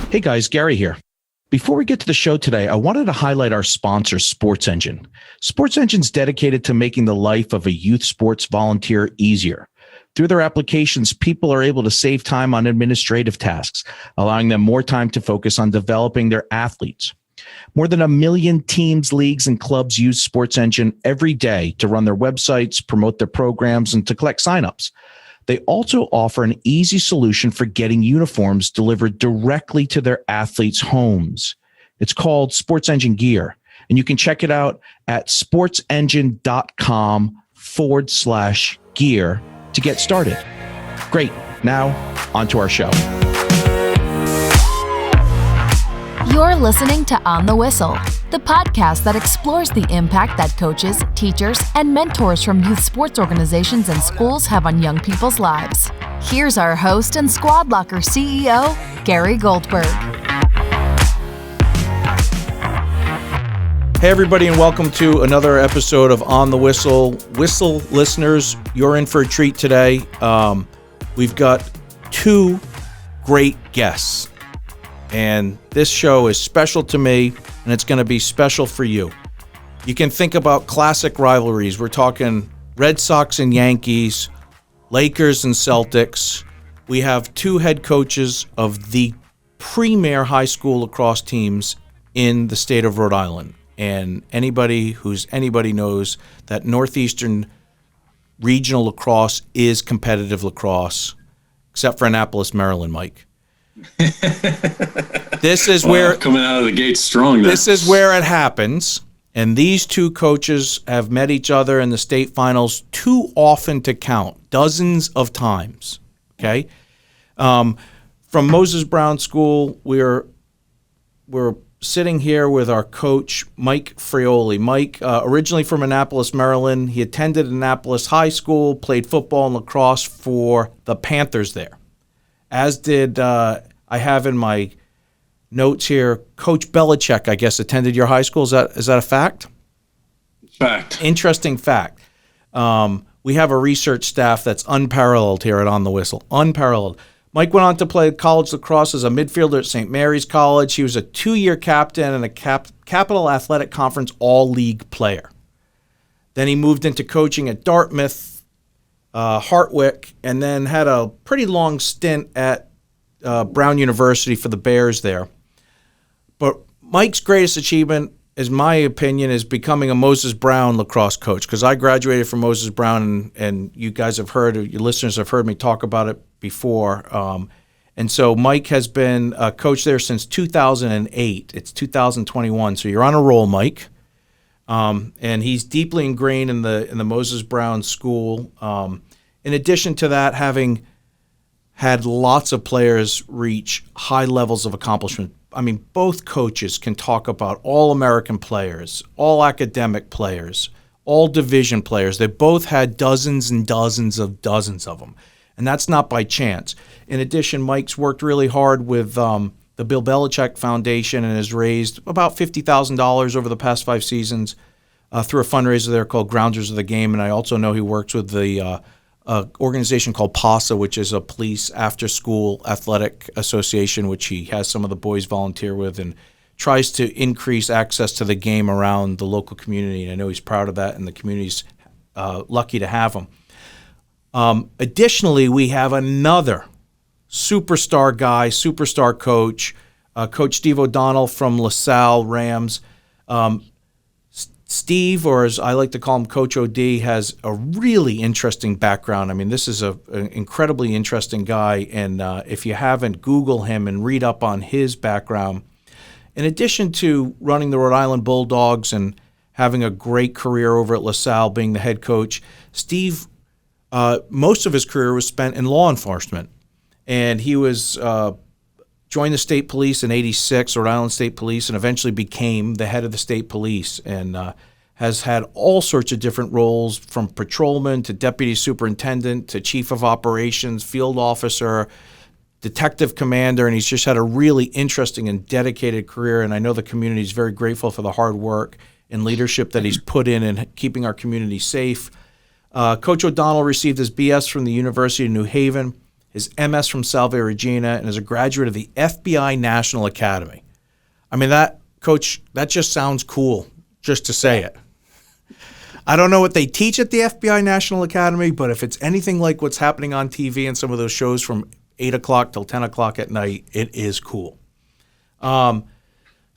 Hey guys, Gary here. Before we get to the show today, I wanted to highlight our sponsor, Sports Engine. Sports Engine's dedicated to making the life of a youth sports volunteer easier. Through their applications, people are able to save time on administrative tasks, allowing them more time to focus on developing their athletes. More than 1 million teams, leagues, and clubs use Sports Engine every day to run their websites, promote their programs, and to collect signups. They also offer an easy solution for getting uniforms delivered directly to their athletes' homes. It's called Sports Engine Gear, and you can check it out at sportsengine.com/gear to get started. Great. Now, on to our show. You're listening to On the Whistle, the podcast that explores the impact that coaches, teachers, and mentors from youth sports organizations and schools have on young people's lives. Here's our host and Squad Locker CEO, Gary Goldberg. Hey, everybody, and welcome to another episode of On the Whistle. Whistle listeners, you're in for a treat today. We've got two great guests. And this show is special to me, and it's going to be special for you. You can think about classic rivalries. We're talking Red Sox and Yankees, Lakers and Celtics. We have two head coaches of the premier high school lacrosse teams in the state of Rhode Island. And anybody knows that Northeastern regional lacrosse is competitive lacrosse, except for Annapolis, Maryland, Mike. This is where coming out of the gate strong. This is where it happens, and these two coaches have met each other in the state finals too often to count, dozens of times. Okay, from Moses Brown School, we're sitting here with our coach Mike Fraioli. Mike, originally from Annapolis, Maryland, he attended Annapolis High School, played football and lacrosse for the Panthers there. As did, I have in my notes here, Coach Belichick, I guess, attended your high school. Is that a fact? Fact. Interesting fact. We have a research staff that's unparalleled here at On the Whistle. Unparalleled. Mike went on to play college lacrosse as a midfielder at St. Mary's College. He was a 2-year captain and a Capital Athletic Conference All-League player. Then he moved into coaching at Dartmouth, Hartwick, and then had a pretty long stint at Brown University for the Bears there. But Mike's greatest achievement, in my opinion, is becoming a Moses Brown lacrosse coach, because I graduated from Moses Brown, and you guys have heard, your listeners have heard me talk about it before. And so Mike has been a coach there since 2008. It's 2021, so you're on a roll, Mike. And he's deeply ingrained in the Moses Brown School. In addition to that, having had lots of players reach high levels of accomplishment. I mean, both coaches can talk about all American players, all academic players, all division players. They both had dozens and dozens of them. And that's not by chance. In addition, Mike's worked really hard with the Bill Belichick Foundation and has raised about $50,000 over the past 5 seasons through a fundraiser there called Grounders of the Game. And I also know he works with the organization called PASA, which is a police after-school athletic association, which he has some of the boys volunteer with and tries to increase access to the game around the local community. And I know he's proud of that, and the community's lucky to have him. Additionally, we have another superstar guy, superstar coach, Coach Steve O'Donnell from Salle Rams. Steve, or as I like to call him, Coach OD, has a really interesting background. I mean, this is an incredibly interesting guy, and if you haven't, Google him and read up on his background. In addition to running the Rhode Island Bulldogs and having a great career over at LaSalle, being the head coach, Steve, most of his career was spent in law enforcement, and he was joined the state police in '86, Rhode Island State Police, and eventually became the head of the state police, and has had all sorts of different roles, from patrolman to deputy superintendent to chief of operations, field officer, detective commander, and he's just had a really interesting and dedicated career. And I know the community is very grateful for the hard work and leadership that he's put in keeping our community safe. Coach O'Donnell received his BS from the University of New Haven. his MS from Salve Regina, and is a graduate of the FBI National Academy. I mean, Coach, that just sounds cool, just to say it. I don't know what they teach at the FBI National Academy, but if it's anything like what's happening on TV and some of those shows from 8 o'clock till 10 o'clock at night, it is cool.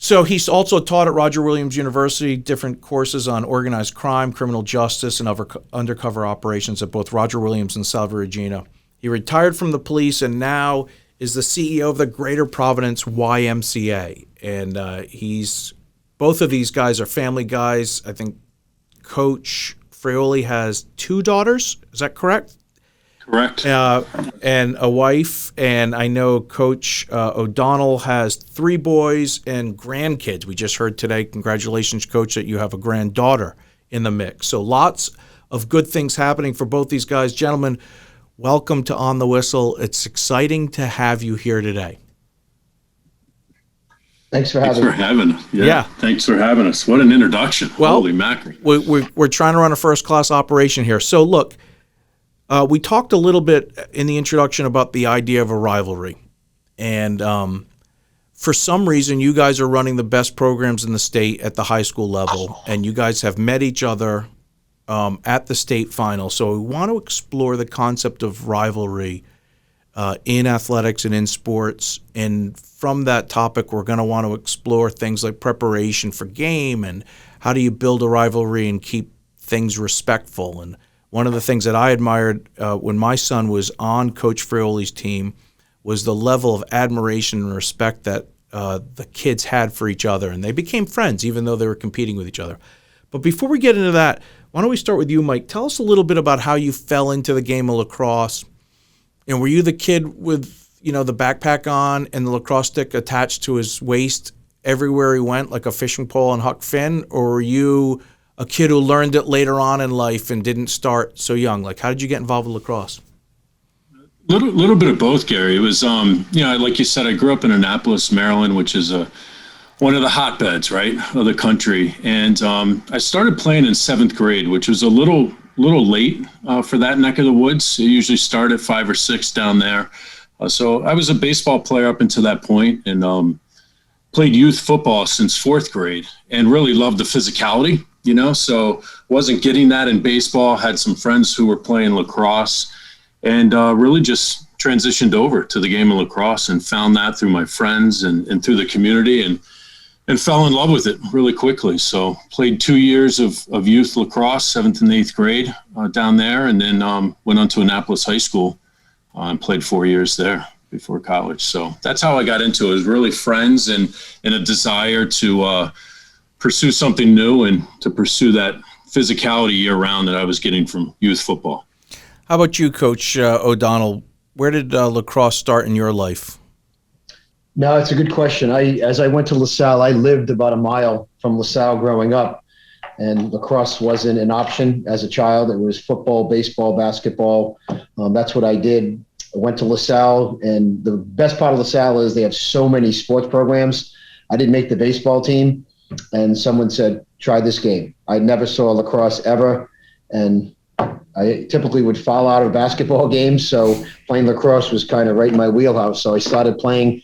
So he's also taught at Roger Williams University different courses on organized crime, criminal justice, and other undercover operations at both Roger Williams and Salve Regina. He retired from the police and now is the CEO of the Greater Providence YMCA. And both of these guys are family guys. I think Coach Fraioli has 2 daughters. Is that correct? Correct. And a wife. And I know Coach O'Donnell has 3 boys and grandkids. We just heard today, congratulations, Coach, that you have a granddaughter in the mix. So lots of good things happening for both these guys. Gentlemen, welcome to On the Whistle. It's exciting to have you here today. Thanks for having us. Yeah. Thanks for having us. What an introduction. Well, holy mackerel. We're trying to run a first-class operation here. So, look, we talked a little bit in the introduction about the idea of a rivalry. And for some reason, you guys are running the best programs in the state at the high school level, and you guys have met each other at the state final. So we want to explore the concept of rivalry in athletics and in sports. And from that topic, we're going to want to explore things like preparation for game and how do you build a rivalry and keep things respectful. And one of the things that I admired when my son was on Coach Fraioli's team was the level of admiration and respect that the kids had for each other. And they became friends, even though they were competing with each other. But before we get into that, why don't we start with you, Mike? Tell us a little bit about how you fell into the game of lacrosse. And were you the kid with, the backpack on and the lacrosse stick attached to his waist everywhere he went, like a fishing pole on Huck Finn? Or were you a kid who learned it later on in life and didn't start so young? Like, how did you get involved with lacrosse? Little bit of both, Gary. It was, like you said, I grew up in Annapolis, Maryland, which is one of the hotbeds, right, of the country. And I started playing in 7th grade, which was a little late for that neck of the woods. It usually started at 5 or 6 down there. So I was a baseball player up until that point and played youth football since 4th grade and really loved the physicality, so wasn't getting that in baseball. Had some friends who were playing lacrosse and really just transitioned over to the game of lacrosse and found that through my friends and through the community and fell in love with it really quickly. So played 2 years of youth lacrosse, 7th and 8th grade down there, and then went on to Annapolis High School and played 4 years there before college. So that's how I got into it. It was really friends and a desire to pursue something new and to pursue that physicality year-round that I was getting from youth football. How about you, Coach O'Donnell? Where did lacrosse start in your life? No, it's a good question. As I went to LaSalle, I lived about a mile from LaSalle growing up, and lacrosse wasn't an option as a child. It was football, baseball, basketball. That's what I did. I went to LaSalle, and the best part of LaSalle is they have so many sports programs. I didn't make the baseball team, and someone said, try this game. I never saw lacrosse ever, and I typically would fall out of basketball games, so playing lacrosse was kind of right in my wheelhouse. So I started playing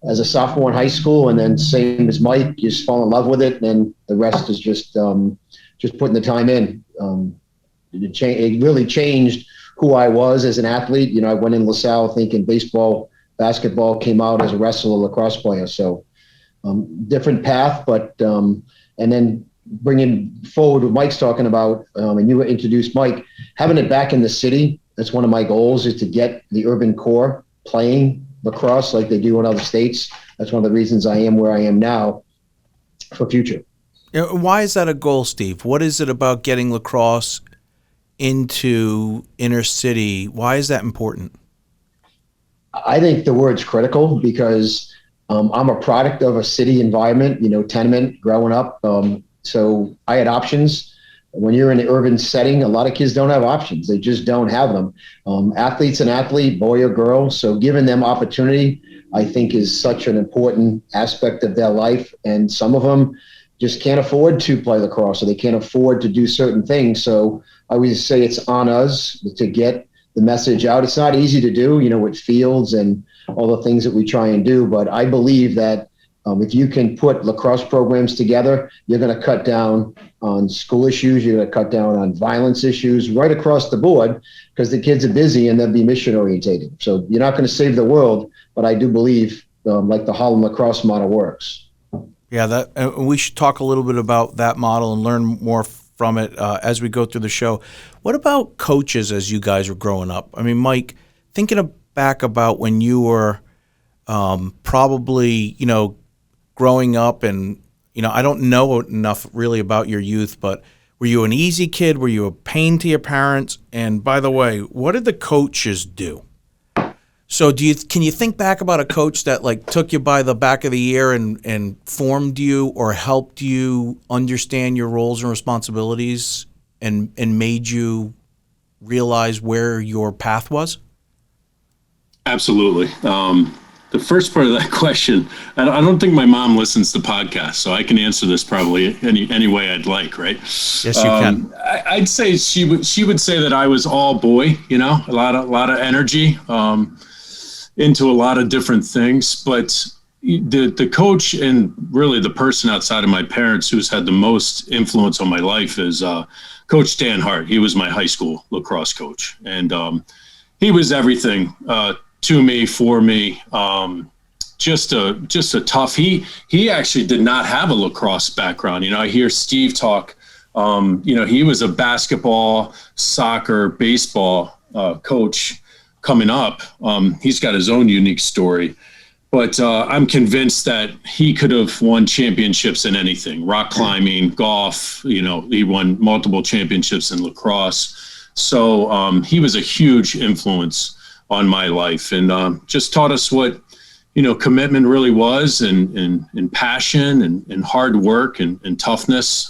as a sophomore in high school, and then same as Mike, just fall in love with it, and the rest is just putting the time in. It really changed who I was as an athlete. I went in LaSalle thinking baseball, basketball, came out as a wrestler, lacrosse player. So different path, but and then bringing forward what Mike's talking about, and you introduced Mike, having it back in the city. That's one of my goals, is to get the urban core playing lacrosse like they do in other states. That's one of the reasons I am where I am now for future. Why is that a goal, Steve? What is it about getting lacrosse into inner city? Why is that important? I think the word's critical because I'm a product of a city environment, tenement growing up. So I had options. When you're in an urban setting, a lot of kids don't have options. They just don't have them. Athlete's an athlete, boy or girl. So giving them opportunity, I think, is such an important aspect of their life. And some of them just can't afford to play lacrosse, or they can't afford to do certain things. So I always say it's on us to get the message out. It's not easy to do, with fields and all the things that we try and do. But I believe that if you can put lacrosse programs together, you're going to cut down on school issues. You're going to cut down on violence issues right across the board, because the kids are busy and they'll be mission orientated. So you're not going to save the world, but I do believe like the Harlem lacrosse model works. Yeah, we should talk a little bit about that model and learn more from it as we go through the show. What about coaches as you guys were growing up? I mean, Mike, thinking back about when you were probably, growing up, and, I don't know enough really about your youth, but were you an easy kid? Were you a pain to your parents? And by the way, what did the coaches do? So can you think back about a coach that like took you by the back of the ear and formed you or helped you understand your roles and responsibilities and made you realize where your path was? Absolutely. The first part of that question, I don't think my mom listens to podcasts, so I can answer this probably any way I'd like, right? Yes, you can. I'd say she would say that I was all boy, a lot of energy, into a lot of different things. But the coach and really the person outside of my parents who's had the most influence on my life is Coach Dan Hart. He was my high school lacrosse coach, and he was everything to me, for me. Just a tough. He actually did not have a lacrosse background. I hear Steve talk. He was a basketball, soccer, baseball coach coming up. He's got his own unique story, but I'm convinced that he could have won championships in anything: rock climbing, golf. He won multiple championships in lacrosse. So he was a huge influence on my life, and just taught us what commitment really was, and passion, and hard work, and toughness.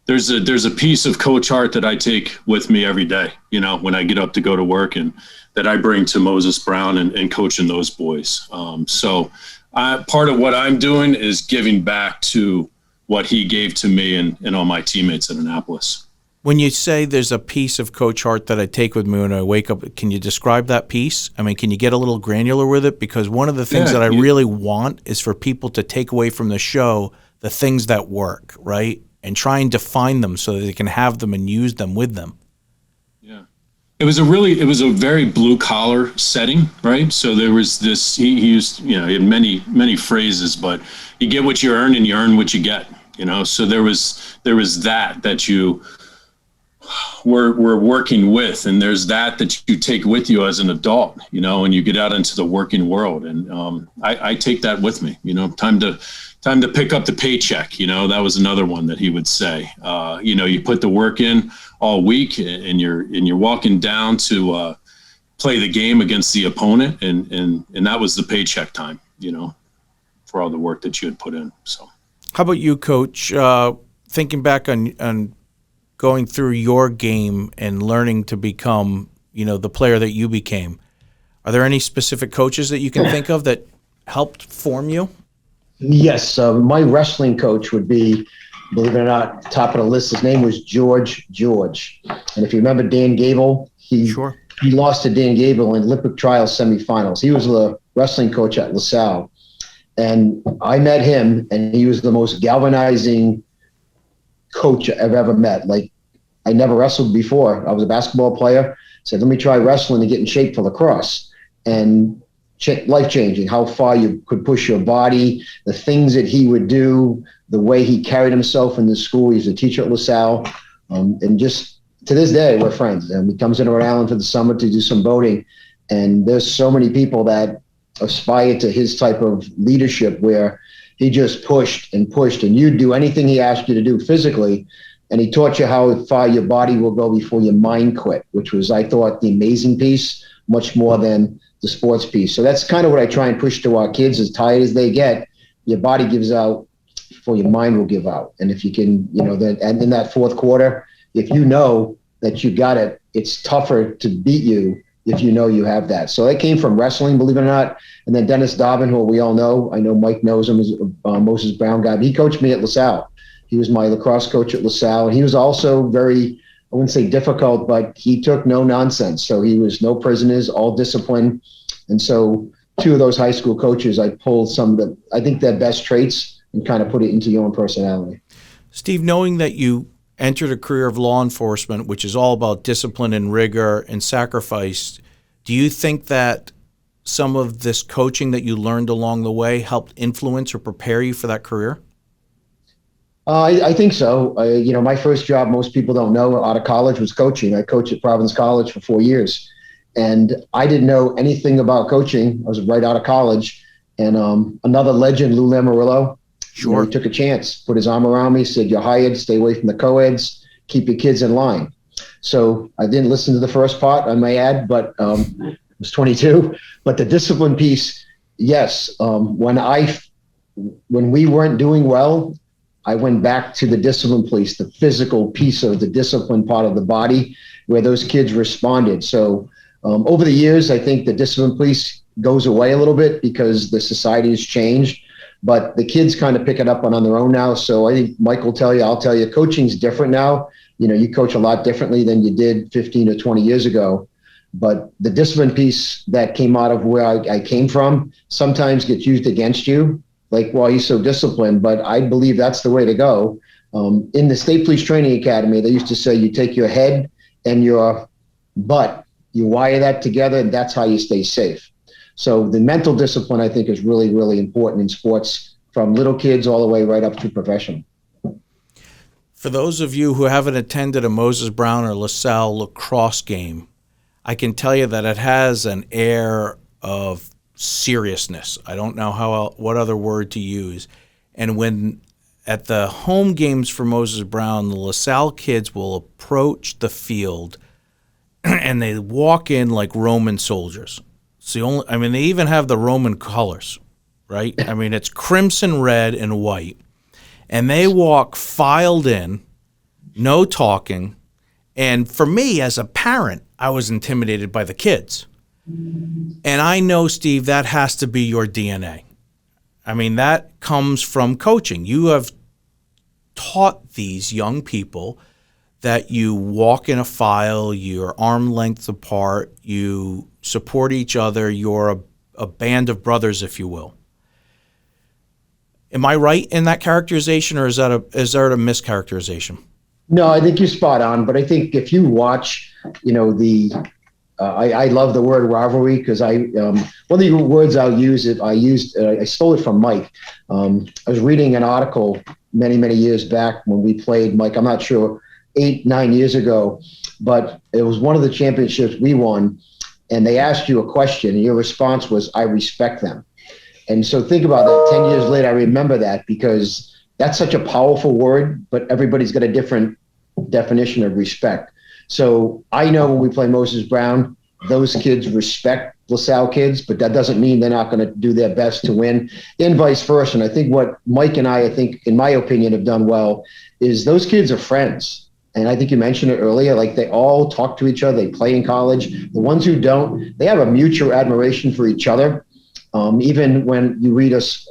There's a piece of Coach Hart that I take with me every day, when I get up to go to work, and that I bring to Moses Brown and coaching those boys. So part of what I'm doing is giving back to what he gave to me and all my teammates at Annapolis. When you say there's a piece of Coach Hart that I take with me when I wake up, can you describe that piece? I mean, can you get a little granular with it? Because one of the things that I really want is for people to take away from the show the things that work, right? And try and define them so that they can have them and use them with them. Yeah. It was a very blue collar setting, right? So there was this, he used, he had many phrases, but you get what you earn and you earn what you get, So there was that you were working with, and there's that you take with you as an adult, and you get out into the working world. And I take that with me, time to pick up the paycheck. That was another one that he would say. You put the work in all week, and you're walking down to play the game against the opponent, and that was the paycheck time, for all the work that you had put in. So, how about you, Coach? Thinking back on going through your game and learning to become, the player that you became, are there any specific coaches that you can think of that helped form you? Yes, my wrestling coach would be, believe it or not, top of the list. His name was George. And if you remember Dan Gable, he lost to Dan Gable in Olympic trials semifinals. He was the wrestling coach at LaSalle. And I met him, and he was the most galvanizing coach I've ever met. Like, I never wrestled before. I was a basketball player. Said, let me try wrestling to get in shape for lacrosse. And life-changing, how far you could push your body, the things that he would do, the way he carried himself in the school. He's a teacher at LaSalle. And just to this day, we're friends. And he comes into Rhode Island for the summer to do some boating. And there's so many people that aspire to his type of leadership, where he just pushed, and you'd do anything he asked you to do physically. And he taught you how far your body will go before your mind quit, which was, I thought, the amazing piece, much more than the sports piece. So that's kind of what I try and push to our kids. As tired as they get, your body gives out before your mind will give out. And if you can, and in that fourth quarter, if you know that you got it, it's tougher to beat you if you know you have that. So that came from wrestling, believe it or not. And then Dennis Dobbin, who we all know, I know Mike knows him, is a Moses Brown guy. He coached me at LaSalle. He was my lacrosse coach at LaSalle. And he was also very I wouldn't say difficult, but he took no nonsense. So he was no prisoners, all discipline. And so two of those high school coaches, I pulled some of the, I think their best traits and kind of put it into your own personality. Steve, knowing that you entered a career of law enforcement, which is all about discipline and rigor and sacrifice, do you think that some of this coaching that you learned along the way helped influence or prepare you for that career? I think so. My first job, most people don't know, out of college was coaching. I coached at Providence College for 4 years. And I didn't know anything about coaching. I was right out of college. And another legend, Lou Lamoriello, sure, he took a chance, put his arm around me, said, "You're hired, stay away from the co-eds, keep your kids in line." So I didn't listen to the first part, I may add, but I was 22. But the discipline piece, yes. When we weren't doing well, I went back to the discipline piece, the physical piece of the discipline part of the body, where those kids responded. So over the years, I think the discipline piece goes away a little bit because the society has changed, but the kids kind of pick it up on their own now. So I think Mike will tell you, I'll tell you, coaching's different now. You coach a lot differently than you did 15 or 20 years ago. But the discipline piece that came out of where I came from sometimes gets used against you. Like, well, he's so disciplined, but I believe that's the way to go. In the State Police Training Academy, they used to say you take your head and your butt, you wire that together, and that's how you stay safe. So the mental discipline, I think, is really, really important in sports, from little kids all the way right up to professional. For those of you who haven't attended a Moses Brown or LaSalle lacrosse game, I can tell you that it has an air of seriousness. I don't know what other word to use. And when at the home games for Moses Brown, the LaSalle kids will approach the field and they walk in like Roman soldiers. They even have the Roman colors, right? I mean, it's crimson, red, and white. And they walk filed in, no talking. And for me, as a parent, I was intimidated by the kids. And I know, Steve, that has to be your DNA. I mean, that comes from coaching. You have taught these young people that you walk in a file, you're arm length apart, you support each other, you're a band of brothers, if you will. Am I right in that characterization, or is there a mischaracterization? No, I think you're spot on. But I think if you watch, I love the word rivalry, because one of the words I stole it from Mike. I was reading an article many, many years back when we played, Mike, I'm not sure, 8-9 years ago, but it was one of the championships we won, and they asked you a question, and your response was, "I respect them." And so think about that. 10 years later, I remember that, because that's such a powerful word, but everybody's got a different definition of respect. So I know when we play Moses Brown, those kids respect LaSalle kids, but that doesn't mean they're not going to do their best to win, and vice versa. And I think what Mike and I think, in my opinion, have done well is those kids are friends. And I think you mentioned it earlier, like they all talk to each other, they play in college. The ones who don't, they have a mutual admiration for each other. Even when you read us,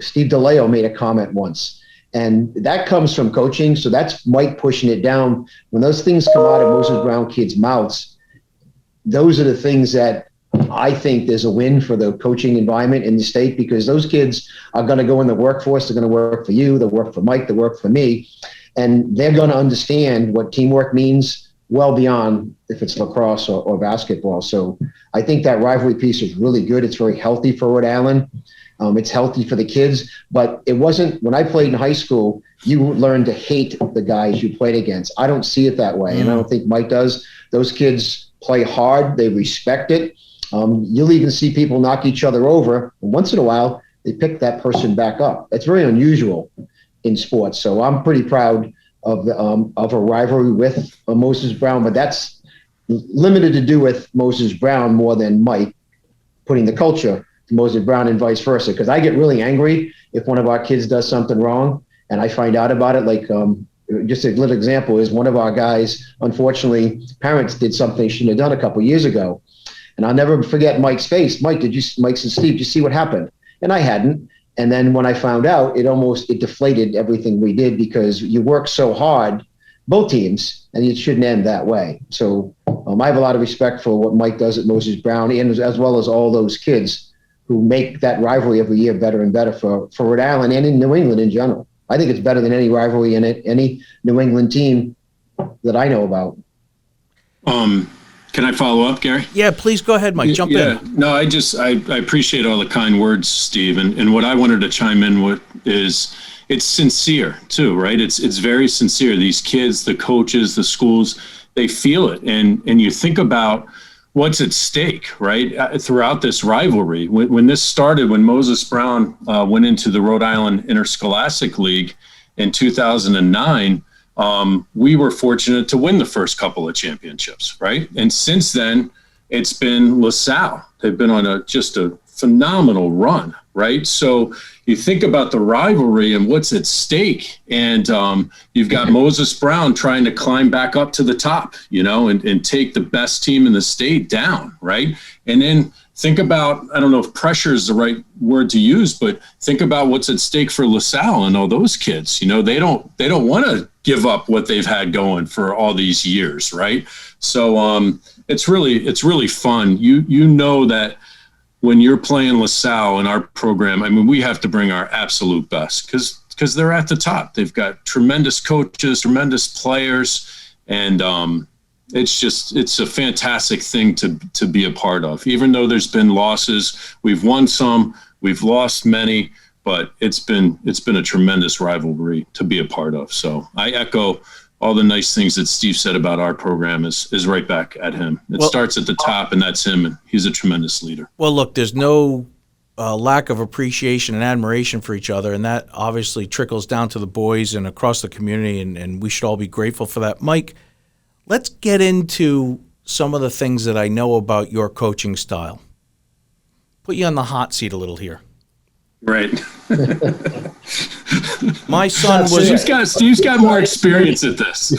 Steve DeLeo made a comment once, and that comes from coaching. So that's Mike pushing it down. When those things come out of Moses Brown kids' mouths, those are the things that I think there's a win for the coaching environment in the state, because those kids are going to go in the workforce. They're going to work for you. They'll work for Mike. They'll work for me. And they're going to understand what teamwork means well beyond if it's lacrosse or basketball. So I think that rivalry piece is really good. It's very healthy for Rhode Island. It's healthy for the kids. But it wasn't, when I played in high school, you learned to hate the guys you played against. I don't see it that way. And I don't think Mike does. Those kids play hard. They respect it. You'll even see people knock each other over. And once in a while, they pick that person back up. It's very unusual in sports. So I'm pretty proud of a rivalry with Moses Brown, but that's limited to do with Moses Brown more than Mike putting the culture to Moses Brown and vice versa. Because I get really angry if one of our kids does something wrong and I find out about it. Like just a little example is one of our guys, unfortunately, parents did something they shouldn't have done a couple years ago. And I'll never forget Mike's face. Mike said, "Steve, did you see what happened?" And I hadn't. And then when I found out, it deflated everything we did, because you work so hard both teams, and it shouldn't end that way. So I have a lot of respect for what Mike does at Moses Brown, and as well as all those kids who make that rivalry every year better and better for Rhode Island and in New England in general. I think it's better than any rivalry in any New England team that I know about. Can I follow up, Gary? Yeah, please go ahead, Mike. Jump in. No, I appreciate all the kind words, Steve. And what I wanted to chime in with is it's sincere too, right? It's very sincere. These kids, the coaches, the schools, they feel it. And you think about what's at stake, right? Throughout this rivalry. When this started, when Moses Brown went into the Rhode Island Interscholastic League in 2009, we were fortunate to win the first couple of championships, right? And since then, it's been LaSalle. They've been on just a phenomenal run, right? So you think about the rivalry and what's at stake, and you've got Moses Brown trying to climb back up to the top, and take the best team in the state down, right? And then think about, I don't know if pressure is the right word to use, but think about what's at stake for LaSalle and all those kids. They don't want to give up what they've had going for all these years, right? So it's really fun. You know that when you're playing LaSalle in our program, I mean, we have to bring our absolute best because they're at the top. They've got tremendous coaches, tremendous players, and it's a fantastic thing to be a part of. Even though there's been losses, we've won some, we've lost many, but it's been a tremendous rivalry to be a part of. So I echo all the nice things that Steve said about our program is right back at him. It starts at the top, and that's him, and he's a tremendous leader. Well, look, there's no lack of appreciation and admiration for each other, and that obviously trickles down to the boys and across the community, and we should all be grateful for that. Mike, let's get into some of the things that I know about your coaching style. Put you on the hot seat a little here. Right. My son was... Steve's got more experience at this.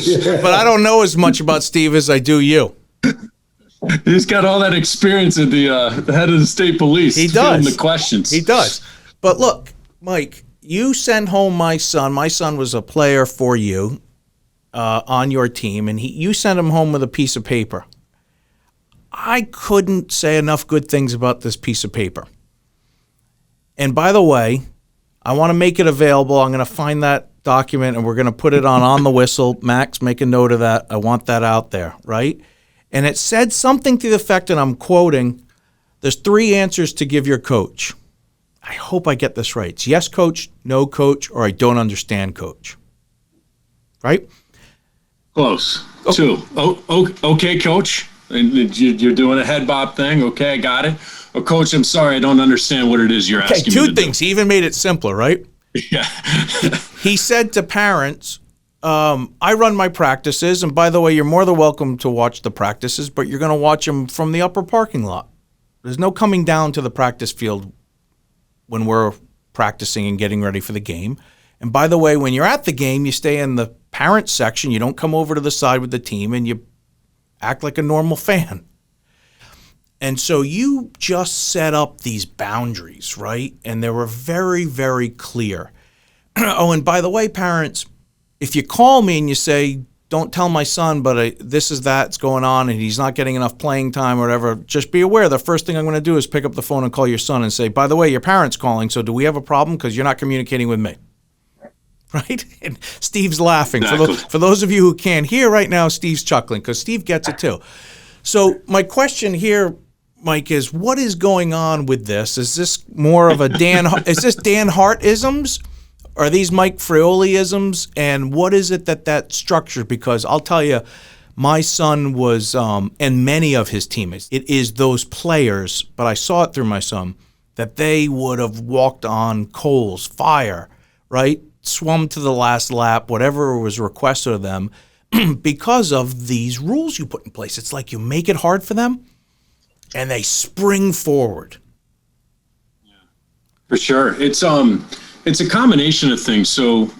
But I don't know as much about Steve as I do you. He's got all that experience at the head of the state police. He does. The questions. He does. But look, Mike, you send home my son. My son was a player for you on your team, and you sent him home with a piece of paper. I couldn't say enough good things about this piece of paper. And by the way, I want to make it available. I'm going to find that document, and we're going to put it on the whistle. Max, make a note of that. I want that out there, right? And it said something to the effect, and I'm quoting, there's 3 answers to give your coach. I hope I get this right. It's yes, coach, no, coach, or I don't understand, coach. Right? Close. Oh. 2. Okay, coach. You're doing a head bob thing. Okay, I got it. Oh, coach, I'm sorry, I don't understand what it is you're asking me to do. 2 things. He even made it simpler, right? Yeah. He said to parents, I run my practices, and by the way, you're more than welcome to watch the practices, but you're going to watch them from the upper parking lot. There's no coming down to the practice field when we're practicing and getting ready for the game. And by the way, when you're at the game, you stay in the parent section. You don't come over to the side with the team, and you act like a normal fan. And so you just set up these boundaries, right? And they were very, very clear. Oh, and by the way, parents, if you call me and you say, don't tell my son, but that's going on and he's not getting enough playing time or whatever, just be aware the first thing I'm going to do is pick up the phone and call your son and say, by the way, your parent's calling, so do we have a problem? Because you're not communicating with me. Right? And Steve's laughing. Exactly. For those of you who can't hear right now, Steve's chuckling because Steve gets it too. So my question here, Mike, is what is going on with this? Is this more of a is this Dan Hart-isms? Are these Mike Fraioli-isms? And what is it that structures? Because I'll tell you, my son was, and many of his teammates, it is those players, but I saw it through my son, that they would have walked on coals, fire, right? Swum to the last lap, whatever was requested of them, because of these rules you put in place. It's like you make it hard for them, and they spring forward. Yeah, for sure. It's a combination of things. So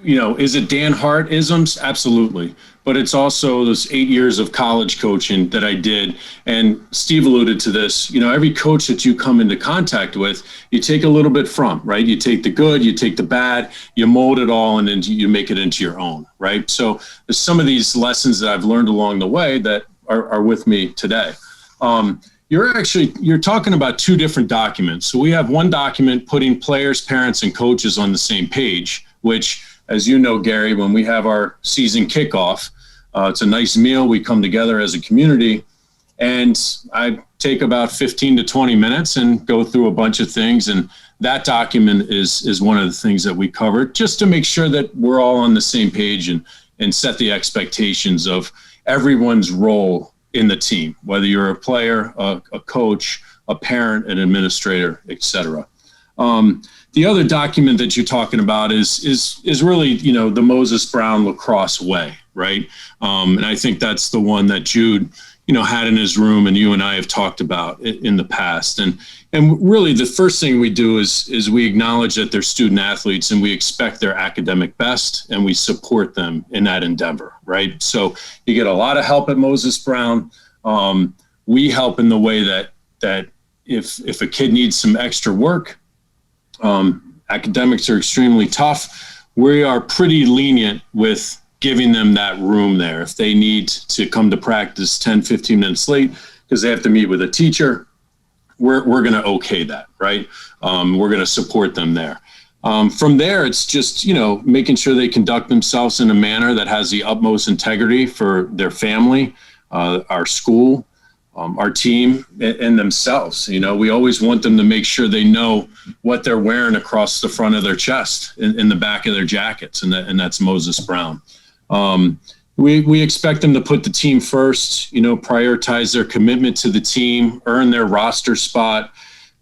is it Dan Hart isms? Absolutely. But it's also those 8 years of college coaching that I did. And Steve alluded to this, every coach that you come into contact with, you take a little bit from, right? You take the good, you take the bad, you mold it all, and then you make it into your own, right? So there's some of these lessons that I've learned along the way that are with me today. You're talking about two different documents. So we have one document putting players, parents, and coaches on the same page, which, as you know, Gary, when we have our season kickoff, it's a nice meal. We come together as a community, and I take about 15 to 20 minutes and go through a bunch of things. And that document is one of the things that we cover, just to make sure that we're all on the same page and set the expectations of everyone's role in the team, whether you're a player, a coach, a parent, an administrator, et cetera. The other document that you're talking about is really, the Moses Brown lacrosse way, right? And I think that's the one that Jude, had in his room, and you and I have talked about in the past. And really the first thing we do is we acknowledge that they're student athletes, and we expect their academic best, and we support them in that endeavor, right? So you get a lot of help at Moses Brown. We help in the way that if a kid needs some extra work, academics are extremely tough. We are pretty lenient with giving them that room there. If they need to come to practice 10, 15 minutes late because they have to meet with a teacher, we're going to okay that, right? We're going to support them there. From there, it's just, making sure they conduct themselves in a manner that has the utmost integrity for their family, our school, our team, and themselves. We always want them to make sure they know what they're wearing across the front of their chest, in the back of their jackets, and that's Moses Brown. We expect them to put the team first, prioritize their commitment to the team, earn their roster spot,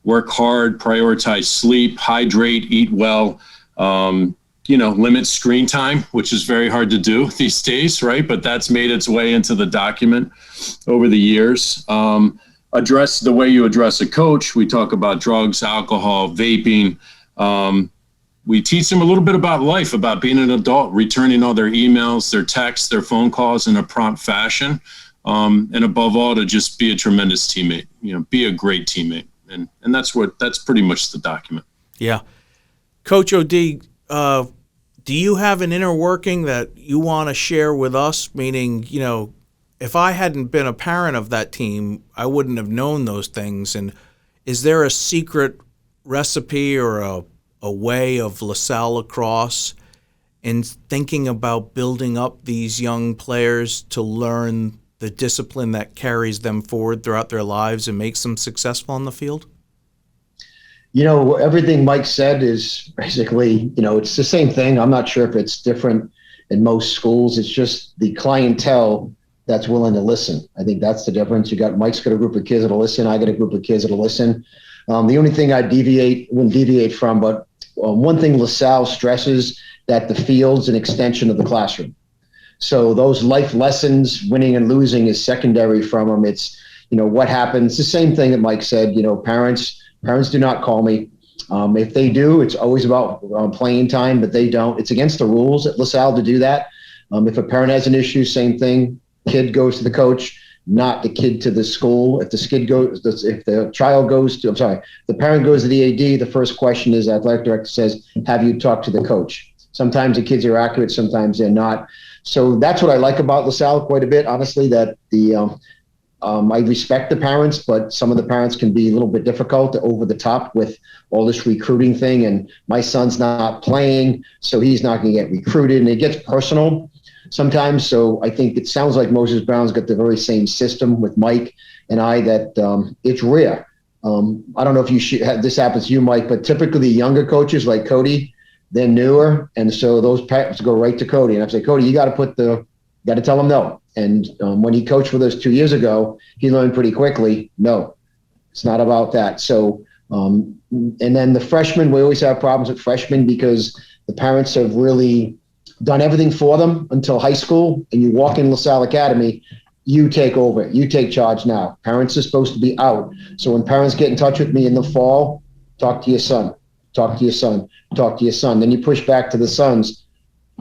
work hard, prioritize sleep, hydrate, eat well, limit screen time, which is very hard to do these days, right? But that's made its way into the document over the years. Address the way you address a coach. We talk about drugs, alcohol, vaping. We teach them a little bit about life, about being an adult, returning all their emails, their texts, their phone calls in a prompt fashion. And above all, to just be a tremendous teammate, be a great teammate. And that's pretty much the document. Yeah. Coach O.D., do you have an inner working that you want to share with us? Meaning, if I hadn't been a parent of that team, I wouldn't have known those things. And is there a secret recipe or a way of LaSalle Lacrosse in thinking about building up these young players to learn the discipline that carries them forward throughout their lives and makes them successful on the field? Everything Mike said is basically, it's the same thing. I'm not sure if it's different in most schools. It's just the clientele that's willing to listen. I think that's the difference. Mike's got a group of kids that'll listen. I got a group of kids that'll listen. The only thing I wouldn't deviate from, but one thing LaSalle stresses, that the field's an extension of the classroom. So those life lessons, winning and losing, is secondary from them. It's, what happens. The same thing that Mike said, parents do not call me. If they do, it's always about playing time, but they don't. It's against the rules at LaSalle to do that. If a parent has an issue, same thing. Kid goes to the coach, not the kid to the school. If the parent goes to the AD, the first question is, athletic director says, have you talked to the coach? Sometimes the kids are accurate, sometimes they're not. So that's what I like about LaSalle quite a bit, honestly, that I respect the parents, but some of the parents can be a little bit difficult, over the top with all this recruiting thing. And my son's not playing, so he's not going to get recruited. And it gets personal sometimes. So I think it sounds like Moses Brown's got the very same system with Mike and I, that it's rare. I don't know if this happens to you, Mike, but typically the younger coaches like Cody, they're newer. And so those parents go right to Cody. And I say, Cody, you got to tell them no. And when he coached with us 2 years ago, he learned pretty quickly, no, it's not about that. So, and then the freshmen, we always have problems with freshmen because the parents have really done everything for them until high school. And you walk in LaSalle Academy, you take over, you take charge now. Parents are supposed to be out. So when parents get in touch with me in the fall, talk to your son, talk to your son, talk to your son. Then you push back to the sons.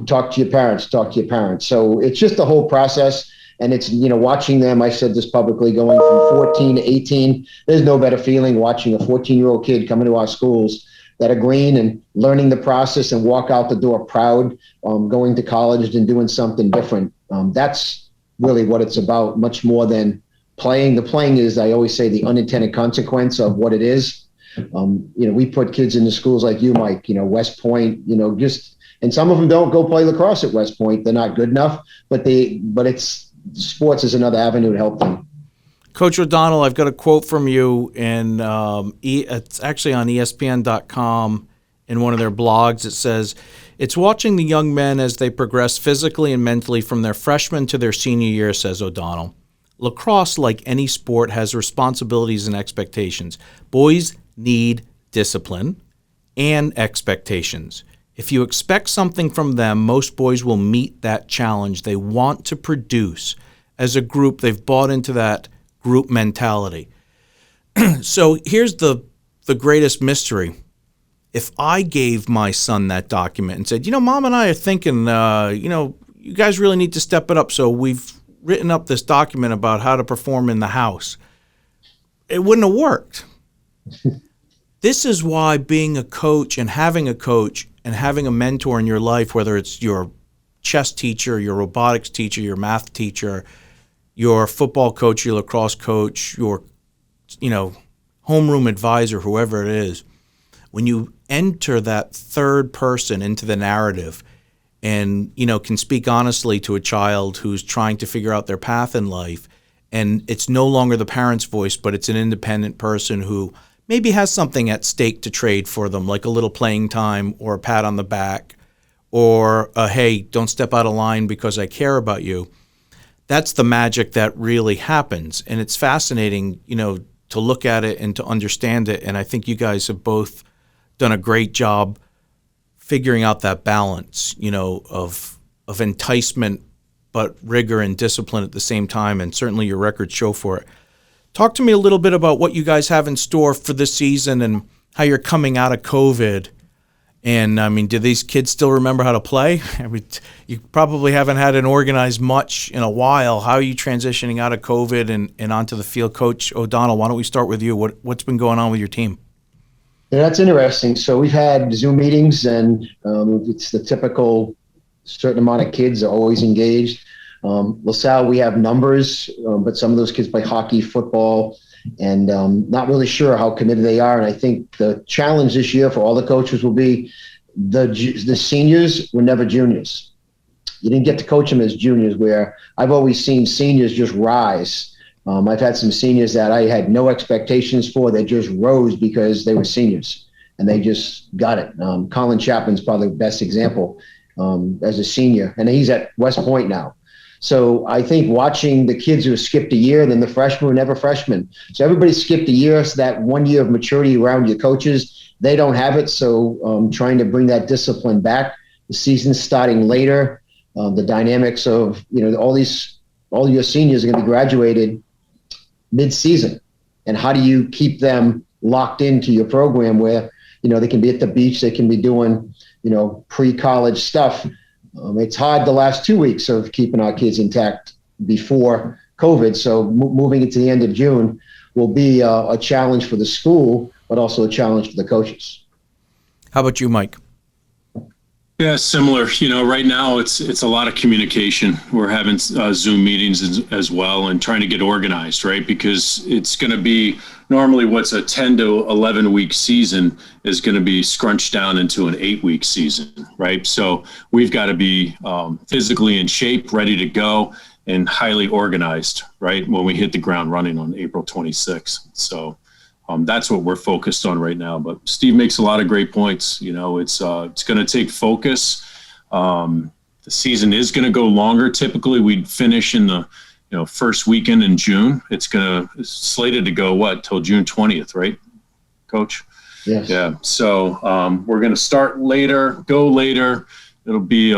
talk to your parents. So it's just the whole process. And it's, watching them, I said this publicly, going from 14 to 18, there's no better feeling watching a 14-year-old kid come into our schools that are green and learning the process and walk out the door proud, going to college and doing something different. That's really what it's about, much more than playing. The playing is, I always say, the unintended consequence of what it is. We put kids into schools like you, Mike, West Point, and some of them don't go play lacrosse at West Point. They're not good enough, but sports is another avenue to help them. Coach O'Donnell, I've got a quote from you, and it's actually on ESPN.com in one of their blogs. It says, "It's watching the young men as they progress physically and mentally from their freshman to their senior year," says O'Donnell. "Lacrosse, like any sport, has responsibilities and expectations. Boys need discipline and expectations. If you expect something from them, most boys will meet that challenge. They want to produce. As a group, they've bought into that group mentality." So here's the greatest mystery. If I gave my son that document and said, Mom and I are thinking, you guys really need to step it up, so we've written up this document about how to perform in the house, it wouldn't have worked. This is why being a coach and having a mentor in your life, whether it's your chess teacher, your robotics teacher, your math teacher, your football coach, your lacrosse coach, your homeroom advisor, whoever it is, when you enter that third person into the narrative and can speak honestly to a child who's trying to figure out their path in life, and it's no longer the parent's voice, but it's an independent person who maybe has something at stake to trade for them, like a little playing time or a pat on the back or a, hey, don't step out of line because I care about you. That's the magic that really happens. And it's fascinating, to look at it and to understand it. And I think you guys have both done a great job figuring out that balance, of enticement, but rigor and discipline at the same time. And certainly your records show for it. Talk to me a little bit about what you guys have in store for this season and how you're coming out of COVID. And, do these kids still remember how to play? You probably haven't had an organized much in a while. How are you transitioning out of COVID and onto the field? Coach O'Donnell, why don't we start with you? What's been going on with your team? Yeah, that's interesting. So we've had Zoom meetings, and it's the typical certain amount of kids are always engaged. LaSalle, we have numbers, but some of those kids play hockey, football, and not really sure how committed they are. And I think the challenge this year for all the coaches will be the seniors were never juniors. You didn't get to coach them as juniors, where I've always seen seniors just rise. I've had some seniors that I had no expectations for that just rose because they were seniors and they just got it. Colin Chapman's probably the best example as a senior, and he's at West Point now. So I think watching the kids who have skipped a year, then the freshmen were never freshmen. So everybody skipped a year. So that 1 year of maturity around your coaches, they don't have it. So trying to bring that discipline back. The season's starting later. The dynamics of, all your seniors are going to be graduated mid-season. And how do you keep them locked into your program where, they can be at the beach, they can be doing, pre-college stuff. It's hard the last 2 weeks of keeping our kids intact before COVID. So moving into the end of June will be a challenge for the school, but also a challenge for the coaches. How about you, Mike? Yeah, similar. Right now it's a lot of communication. We're having Zoom meetings as well and trying to get organized, right? Because it's going to be normally what's a 10 to 11 week season is going to be scrunched down into an 8-week season, right? So we've got to be physically in shape, ready to go, and highly organized, right? When we hit the ground running on April 26th. So that's what we're focused on right now. But Steve makes a lot of great points. It's going to take focus. The season is going to go longer. Typically, we'd finish in the first weekend in June. It's slated to go till June 20th, right, Coach? Yes. Yeah. So we're going to start later, go later. It'll be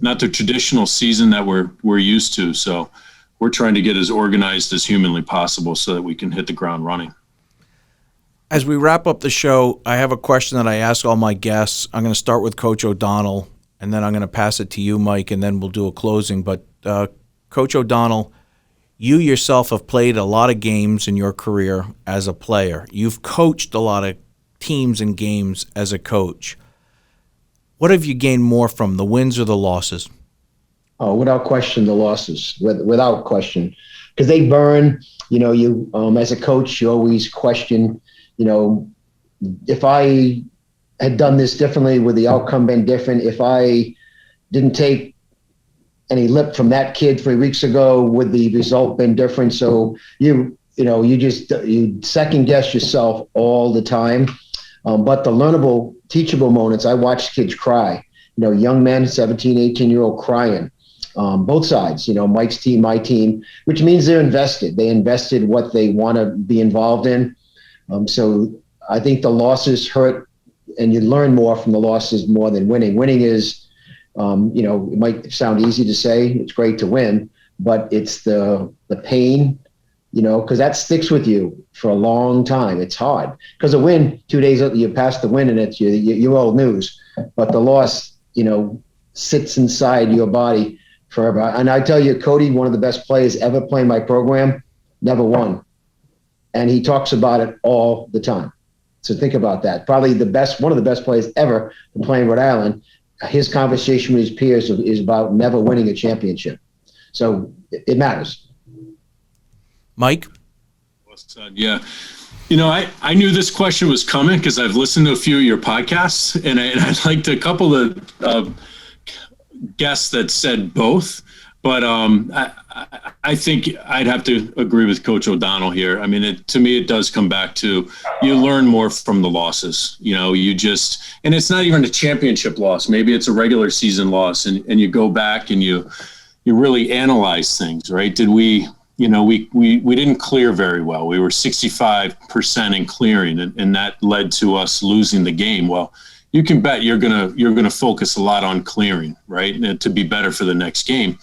not the traditional season that we're used to. So we're trying to get as organized as humanly possible so that we can hit the ground running. As we wrap up the show, I have a question that I ask all my guests. I'm going to start with Coach O'Donnell, and then I'm going to pass it to you, Mike, and then we'll do a closing. But Coach O'Donnell, you yourself have played a lot of games in your career as a player. You've coached a lot of teams and games as a coach. What have you gained more from, the wins or the losses? Oh, without question, the losses, without question, because they burn. You as a coach, you always question, if I had done this differently, would the outcome been different? If I didn't take any lip from that kid 3 weeks ago, would the result been different? So you second guess yourself all the time. But the learnable, teachable moments, I watched kids cry, young men, 17, 18-year-old crying, both sides, Mike's team, my team, which means they're invested. They invested what they want to be involved in. So I think the losses hurt, and you learn more from the losses more than winning. Winning is, it might sound easy to say, it's great to win, but it's the pain, because that sticks with you for a long time. It's hard because a win, 2 days you pass the win and it's you're old news, but the loss, sits inside your body forever. And I tell you, Cody, one of the best players ever playing my program, never won. And he talks about it all the time. So think about that. Probably one of the best players ever to play in Rhode Island. His conversation with his peers is about never winning a championship. So it matters. Mike? Yeah. I knew this question was coming because I've listened to a few of your podcasts, and I liked a couple of guests that said both. But I think I'd have to agree with Coach O'Donnell here. I mean, to me, it does come back to you learn more from the losses. And it's not even a championship loss. Maybe it's a regular season loss, and you go back and you really analyze things, right? Did we didn't clear very well. We were 65% in clearing, and that led to us losing the game. Well, you can bet you're gonna focus a lot on clearing, right? And to be better for the next game.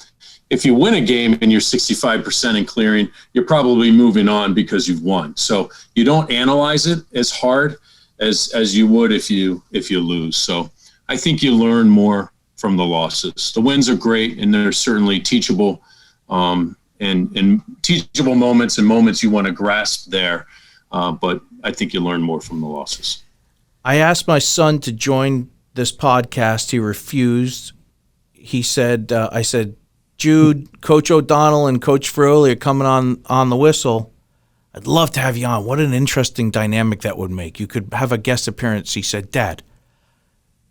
If you win a game and you're 65% in clearing, you're probably moving on because you've won. So you don't analyze it as hard as you would if you lose. So I think you learn more from the losses. The wins are great, and they're certainly teachable, and teachable moments and moments you want to grasp there. But I think you learn more from the losses. I asked my son to join this podcast. He refused. He said, I said, Jude, Coach O'Donnell and Coach Fraioli are coming on the whistle. I'd love to have you on. What an interesting dynamic that would make. You could have a guest appearance. He said, Dad,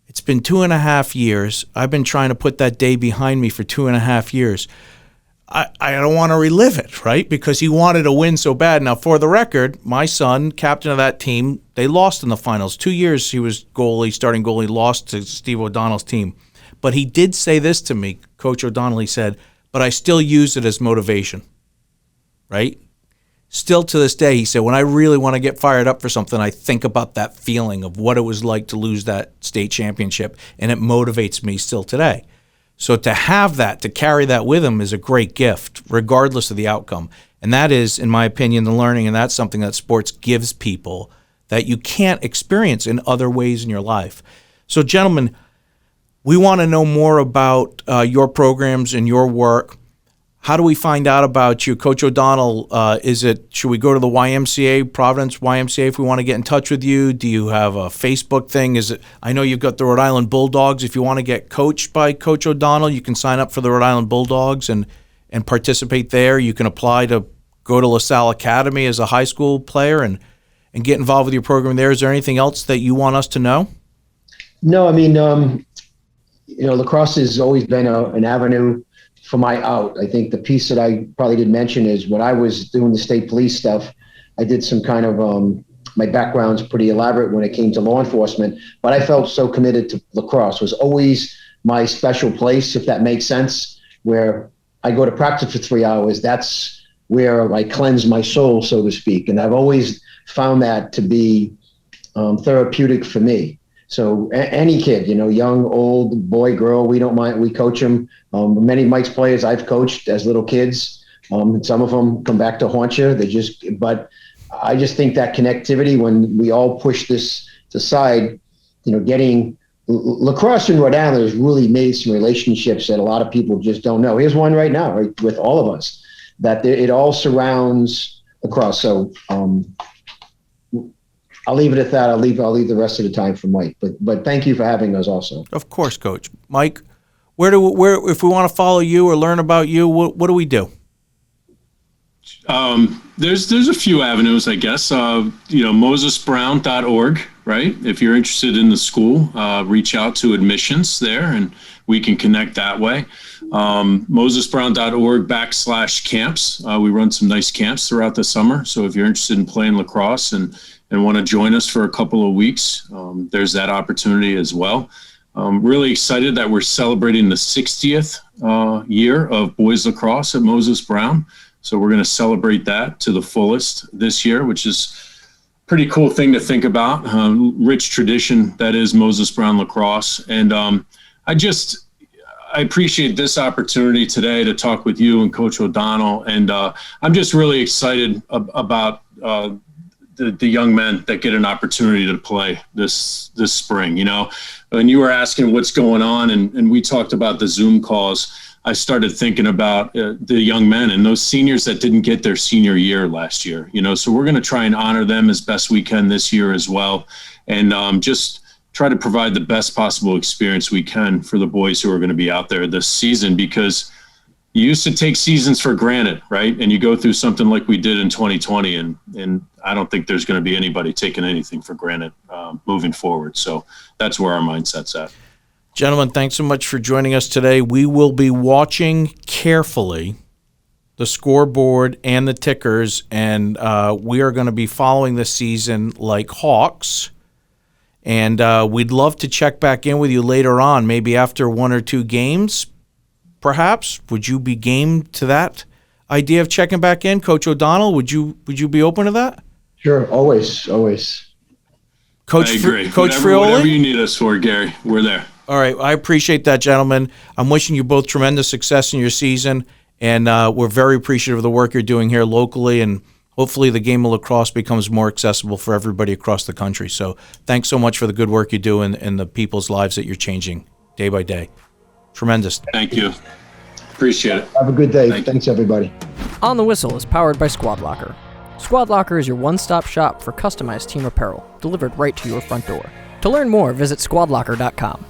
it's been 2.5 years. I've been trying to put that day behind me for 2.5 years. I don't want to relive it, right? Because he wanted to win so bad. Now, for the record, my son, captain of that team, they lost in the finals. 2 years he was starting goalie, lost to Steve O'Donnell's team. But he did say this to me, Coach O'Donnell. He said, but I still use it as motivation, right? Still to this day, he said, when I really want to get fired up for something, I think about that feeling of what it was like to lose that state championship, and it motivates me still today. So to have that, to carry that with him is a great gift, regardless of the outcome. And that is, in my opinion, the learning, and that's something that sports gives people that you can't experience in other ways in your life. So, gentlemen, we want to know more about your programs and your work. How do we find out about you? Coach O'Donnell, should we go to the YMCA, Providence YMCA, if we want to get in touch with you? Do you have a Facebook thing? I know you've got the Rhode Island Bulldogs. If you want to get coached by Coach O'Donnell, you can sign up for the Rhode Island Bulldogs and participate there. You can apply to go to LaSalle Academy as a high school player and get involved with your program there. Is there anything else that you want us to know? No, I mean, lacrosse has always been an avenue for my out. I think the piece that I probably didn't mention is when I was doing the state police stuff, I did some kind of, my background's pretty elaborate when it came to law enforcement, but I felt so committed to lacrosse. It was always my special place, if that makes sense, where I go to practice for 3 hours. That's where I cleanse my soul, so to speak. And I've always found that to be therapeutic for me. So any kid, young, old, boy, girl, we don't mind. We coach them. Many of Mike's players I've coached as little kids. Some of them come back to haunt you. But I just think that connectivity, when we all push this aside, getting lacrosse in Rhode Island has really made some relationships that a lot of people just don't know. Here's one right now, right, with all of us, that it all surrounds lacrosse. So I'll leave it at that. I'll leave the rest of the time for Mike. But thank you for having us also. Of course, Coach. Mike, where if we want to follow you or learn about you, what do we do? There's a few avenues, I guess. MosesBrown.org, right? If you're interested in the school, reach out to admissions there and we can connect that way. MosesBrown.org/camps. We run some nice camps throughout the summer. So if you're interested in playing lacrosse and want to join us for a couple of weeks, there's that opportunity as well. Really excited that we're celebrating the 60th year of boys lacrosse at Moses Brown. So we're going to celebrate that to the fullest this year, which is a pretty cool thing to think about. Rich tradition that is Moses Brown lacrosse. And I appreciate this opportunity today to talk with you and Coach O'Donnell. And I'm just really excited about the young men that get an opportunity to play this spring. When you were asking what's going on and we talked about the Zoom calls, I started thinking about the young men and those seniors that didn't get their senior year last year, so we're going to try and honor them as best we can this year as well. And just try to provide the best possible experience we can for the boys who are going to be out there this season, because you used to take seasons for granted, right? And you go through something like we did in 2020, and I don't think there's going to be anybody taking anything for granted moving forward. So that's where our mindset's at. Gentlemen, thanks so much for joining us today. We will be watching carefully the scoreboard and the tickers, and we are going to be following this season like hawks. And we'd love to check back in with you later on, maybe after one or two games, perhaps. Would you be game to that idea of checking back in? Coach O'Donnell, would you be open to that? Sure, always. Coach, I agree. Coach whatever, Fraioli? whatever you need us for, Gary, we're there. All right, I appreciate that, gentlemen. I'm wishing you both tremendous success in your season, and we're very appreciative of the work you're doing here locally, and hopefully the game of lacrosse becomes more accessible for everybody across the country. So thanks so much for the good work you do and the people's lives that you're changing day by day. Tremendous. Thank you. Appreciate it. Have a good day. Thanks, everybody. On the Whistle is powered by Squad Locker. Squad Locker is your one-stop shop for customized team apparel, delivered right to your front door. To learn more, visit squadlocker.com.